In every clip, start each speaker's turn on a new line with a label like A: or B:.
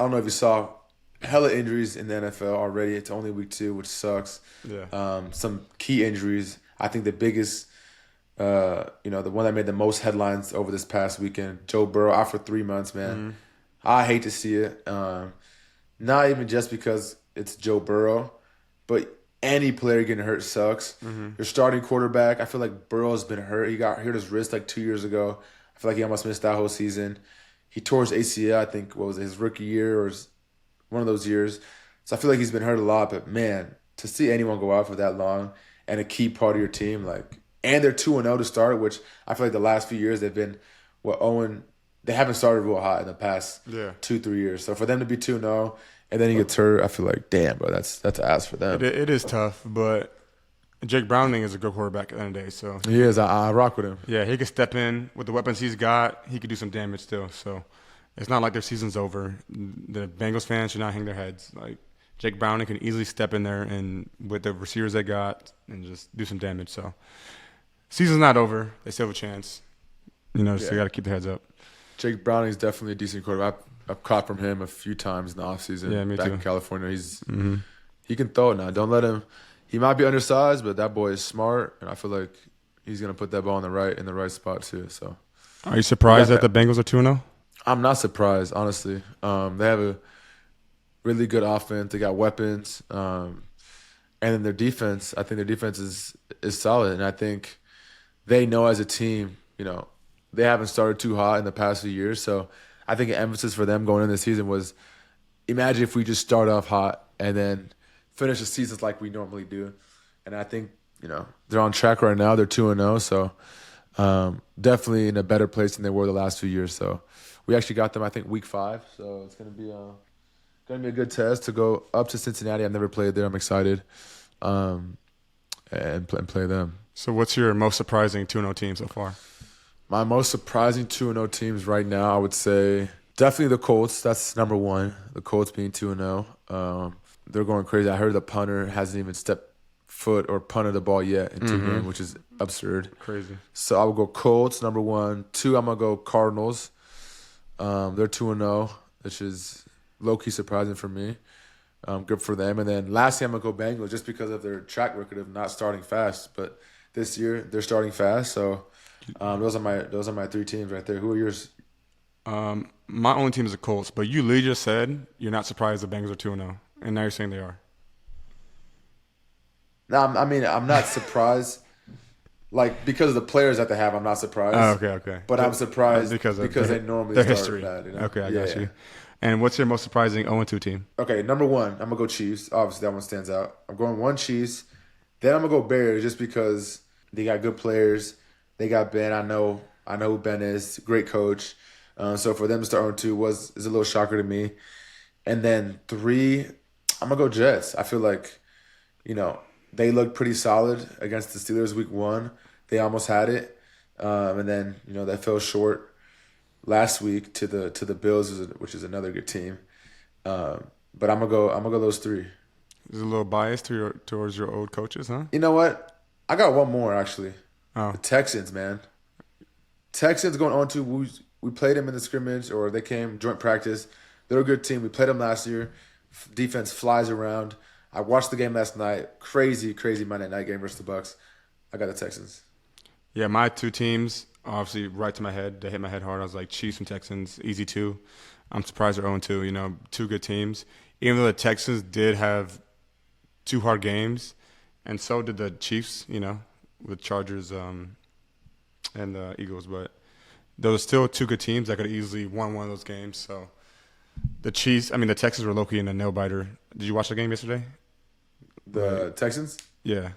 A: don't know if you saw hella injuries in the NFL already. It's only week 2, which sucks.
B: Yeah.
A: Some key injuries. I think the biggest, the one that made the most headlines over this past weekend, Joe Burrow out for 3 months, man.
B: Mm-hmm.
A: I hate to see it. Not even just because it's Joe Burrow, but any player getting hurt sucks.
B: Mm-hmm.
A: Your starting quarterback, I feel like Burrow's been hurt. He got hurt his wrist like 2 years ago. I feel like he almost missed that whole season. He tore his ACL, I think, what was it, his rookie year or one of those years. So I feel like he's been hurt a lot. But, man, to see anyone go out for that long and a key part of your team, and they're 2-0 to start, which I feel like the last few years they've been, they haven't started real hot in the past 2-3 years. So for them to be 2-0 and then he gets hurt, I feel like, damn, bro, that's an ass for them.
B: It is tough, but Jake Browning is a good quarterback at the end of the day. So
A: he is. I rock with him.
B: Yeah, he could step in with the weapons he's got. He could do some damage still. So it's not like their season's over. The Bengals fans should not hang their heads. Like, Jake Browning can easily step in there and with the receivers they got and just do some damage. So season's not over. They still have a chance. So they got to keep their heads up.
A: Jake Browning is definitely a decent quarterback. I've caught from him a few times in the offseason.
B: Yeah, me
A: back
B: too.
A: in California. He can throw it now. Don't let him. He might be undersized, but that boy is smart, and I feel like he's gonna put that ball in the right spot too. So,
B: are you surprised that the Bengals are 2-0?
A: I'm not surprised, honestly. They have a really good offense. They got weapons, and then their defense. I think their defense is solid, and I think they know as a team, they haven't started too hot in the past few years. So I think an emphasis for them going into the season was, imagine if we just start off hot and then finish the seasons like we normally do. And I think, they're on track right now. They're 2-0, so definitely in a better place than they were the last few years. So we actually got them, I think, week 5. So it's gonna be a good test to go up to Cincinnati. I've never played there. I'm excited, and play them.
B: So what's your most surprising 2-0 team so far?
A: My most surprising 2-0 teams right now, I would say definitely the Colts. That's number 1. The Colts being 2-0. They're going crazy. I heard the punter hasn't even stepped foot or punted the ball yet in 2 games, which is absurd.
B: Crazy.
A: So I would go Colts, number 1. 2, I'm going to go Cardinals. They're 2-0, which is low-key surprising for me. Good for them. And then lastly, I'm going to go Bengals just because of their track record of not starting fast. But this year, they're starting fast. So those are my 3 teams right there. Who are yours?
B: My only team is the Colts, but you literally just said you're not surprised the Bengals are 2-0, and now you're saying they are.
A: No, I'm not surprised. Because of the players that they have, I'm not surprised.
B: Oh, okay.
A: But I'm surprised
B: because
A: they normally
B: their
A: start
B: history.
A: bad.
B: Okay, I got you. And what's your most surprising 0-2 team?
A: Okay, number 1, I'm going to go Chiefs. Obviously, that one stands out. I'm going 1 Chiefs. Then I'm going to go Bears just because they got good players. They got Ben. I know who Ben is. Great coach. So for them to start 0-2 is a little shocker to me. And then 3, I'm going to go Jets. I feel like, they looked pretty solid against the Steelers week 1. They almost had it. And then, they fell short last week to the Bills, which is another good team. But I'm gonna go those 3.
B: Is a little biased towards your old coaches, huh?
A: You know what? I got one more actually.
B: Oh.
A: The Texans, man. Texans going on to we played them in the scrimmage, or they came joint practice. They're a good team. We played them last year. Defense flies around. I watched the game last night. Crazy Monday night game versus the Bucks. I got the Texans.
B: Yeah, my 2 teams, obviously right to my head. They hit my head hard. I was like, Chiefs and Texans, easy 2. I'm surprised they're 0-2, 2 good teams. Even though the Texans did have 2 hard games, and so did the Chiefs, with Chargers and the Eagles. But there were still 2 good teams that could have easily won one of those games. So the Texans were low-key in a nail-biter. Did you watch the game yesterday?
A: The Texans?
B: Yeah.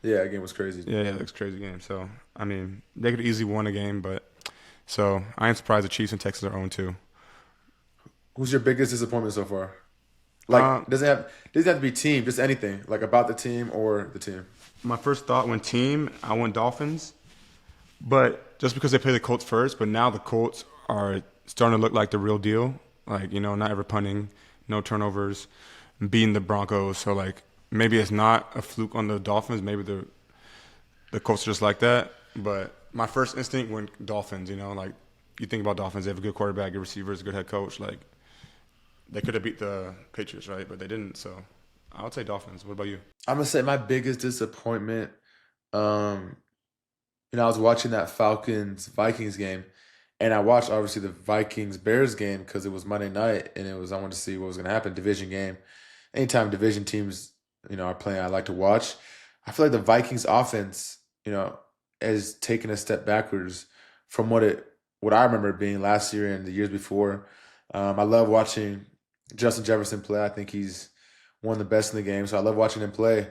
A: Yeah, that game was crazy.
B: Yeah, it was a crazy game. So, they could easily won a game, but so I am surprised the Chiefs and Texans are 0-2.
A: Who's your biggest disappointment so far? Doesn't have to be team, just anything, about the team or the team.
B: My first thought when team, I went Dolphins, but just because they play the Colts first, but now the Colts are starting to look like the real deal. Not ever punting, no turnovers, beating the Broncos. So, maybe it's not a fluke on the Dolphins. Maybe the Colts are just like that. But my first instinct went Dolphins, you think about Dolphins. They have a good quarterback, good receivers, good head coach. They could have beat the Patriots, right? But they didn't. So I would say Dolphins. What about you?
A: I'm gonna say my biggest disappointment. Um, I was watching that Falcons Vikings game, and I watched obviously the Vikings Bears game because it was Monday night, and I wanted to see what was gonna happen. Division game. Anytime division teams, are playing, I like to watch. I feel like the Vikings offense, has taken a step backwards from what I remember it being last year and the years before. I love watching Justin Jefferson play. I think he's one of the best in the game, so I love watching him play.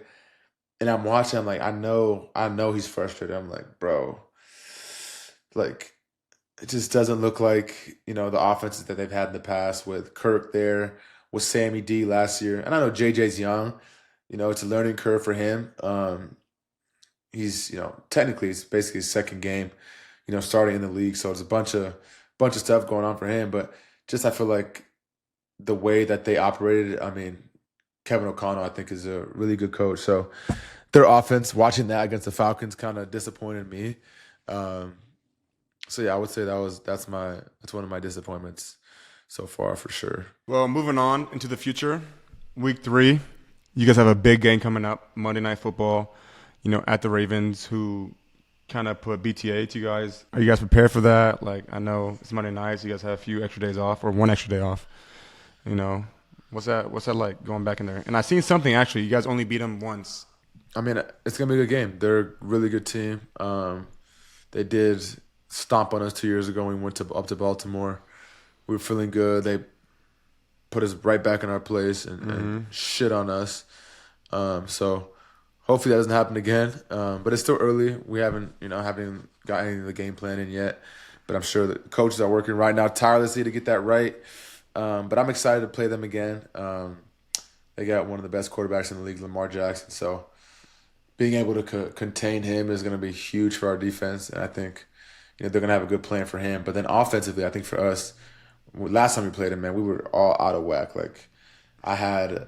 A: And I'm watching, I'm like, I know he's frustrated. I'm like, bro, like it just doesn't look like, the offenses that they've had in the past with Kirk there, with Sammy D last year. And I know JJ's young, it's a learning curve for him. He's, technically it's basically his second game, starting in the league. So it's a bunch of stuff going on for him. But just I feel like the way that they operated, I mean, Kevin O'Connell, I think, is a really good coach. So their offense, watching that against the Falcons, kind of disappointed me. Um, so yeah, I would say that's one of my disappointments so far for sure.
B: Well, moving on into the future, week 3, you guys have a big game coming up, Monday Night Football. At the Ravens, who kind of put BTA to you guys. Are you guys prepared for that? Like, I know it's Monday night, so you guys have a few extra days off, or one extra day off. What's that like going back in there? And I seen something actually. You guys only beat them once.
A: I mean, it's gonna be a good game. They're a really good team. They did stomp on us 2 years ago when we went up to Baltimore. We were feeling good. They put us right back in our place and shit on us. So hopefully that doesn't happen again. But it's still early. We haven't got any of the game plan in yet. But I'm sure the coaches are working right now tirelessly to get that right. But I'm excited to play them again. They got one of the best quarterbacks in the league, Lamar Jackson. So being able to contain him is going to be huge for our defense. And I think they're going to have a good plan for him. But then offensively, I think for us, last time we played him, man, we were all out of whack. Like I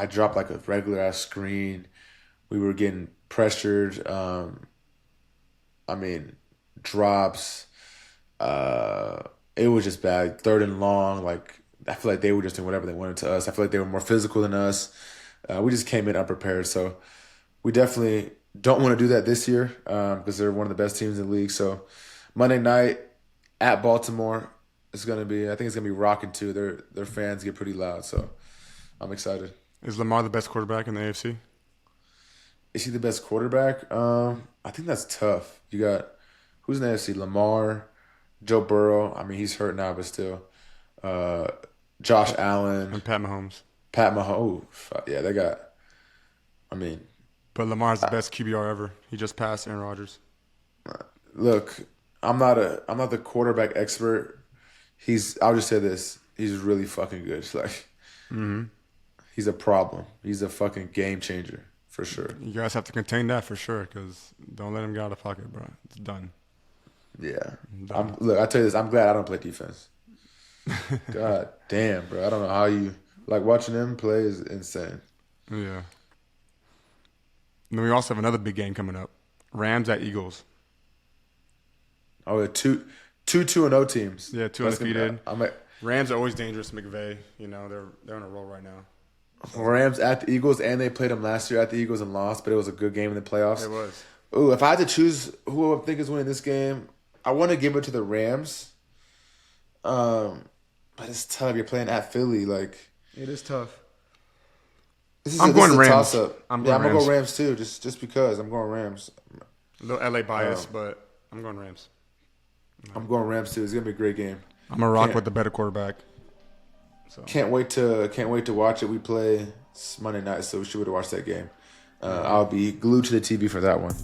A: dropped like a regular ass screen. We were getting pressured. Drops. It was just bad. 3rd and long. Like I feel like they were just doing whatever they wanted to us. I feel like they were more physical than us. We just came in unprepared. So we definitely don't want to do that this year because they're one of the best teams in the league. So Monday night at Baltimore is going to be. I think it's going to be rocking too. Their fans get pretty loud. So I'm excited.
B: Is Lamar the best quarterback in the AFC?
A: Is he the best quarterback? I think that's tough. You got who's in the AFC? Lamar, Joe Burrow. I mean, he's hurt now, but still. Josh Allen.
B: And Pat Mahomes.
A: Oh, yeah, they got. I mean.
B: But Lamar's the best QBR ever. He just passed Aaron Rodgers.
A: Look, I'm not the quarterback expert. I'll just say this. He's really fucking good. Like, he's a problem. He's a fucking game changer. For sure.
B: You guys have to contain that for sure because don't let him get out of pocket, bro. It's done.
A: Yeah. Look, I tell you this. I'm glad I don't play defense. God damn, bro. I don't know how you like watching them play is insane.
B: Yeah. And then we also have another big game coming up. Rams at Eagles.
A: Oh, two 2-0 teams.
B: Yeah, 2 undefeated.
A: I'm
B: Rams are always dangerous. McVay, they're on a roll right now.
A: Rams at the Eagles, and they played them last year at the Eagles and lost, but it was a good game in the playoffs.
B: It was.
A: Ooh, if I had to choose who I think is winning this game, I want to give it to the Rams. But it's tough. You're playing at Philly, like
B: it is tough.
A: I'm going
B: Rams.
A: Toss-up.
B: I'm
A: gonna go Rams too, just because I'm going Rams.
B: A little LA bias, but I'm going Rams.
A: I'm going Rams too. It's gonna be a great game.
B: I'm gonna rock with the better quarterback. So.
A: Can't wait to watch it. We play Monday night, so we should be able to watch that game. I'll be glued to the TV for that one.